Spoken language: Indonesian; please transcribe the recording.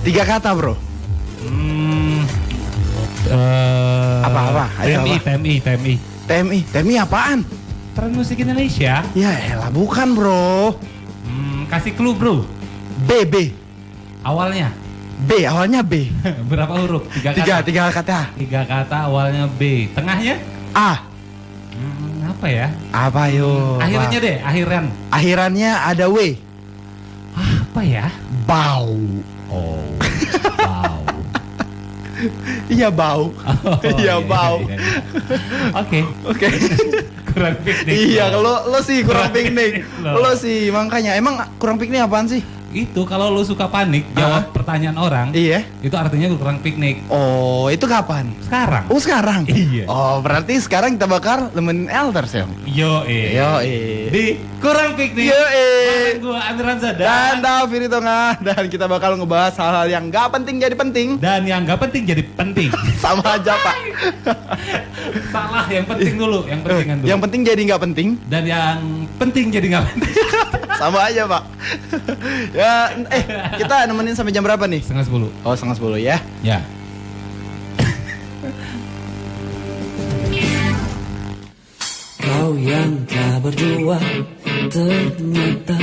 3 kata bro. Apa? TMI apaan? Trans Musik Indonesia. Ya elah bukan bro. Kasih clue bro. B. Awalnya. Awalnya B. Berapa huruf? 3 kata. 3 kata. 3 kata awalnya B. Tengahnya? A. Apa ya? Apa yo? Akhirnya deh, Akhirannya ada W. Apa ya? Bau. Oh. Bau. Iya bau. Iya bau. Oke. Kurang piknik. Iya, lo sih kurang piknik. Lo sih makanya emang kurang piknik apaan sih? Itu kalau lu suka panik jawab pertanyaan orang. Iya. Itu artinya lu kurang piknik. Oh, itu kapan? Sekarang. Oh, sekarang. Iya. Oh, berarti sekarang kita bakal nemenin Elders ya? Yo. Di kurang piknik. Bareng gua Amir Hamzah dan Davi di tengah, dan kita bakal ngebahas hal-hal yang gak penting jadi penting dan yang gak penting jadi penting. Sama aja pak. Salah, yang penting dulu, yang pentingan dulu. Yang penting jadi gak penting dan yang penting jadi gak penting. Sama aja pak. Ya, kita nemenin sampai jam berapa nih? 9:30. Oh, 9:30 ya. Ya. Kau yang tak berdua ternyata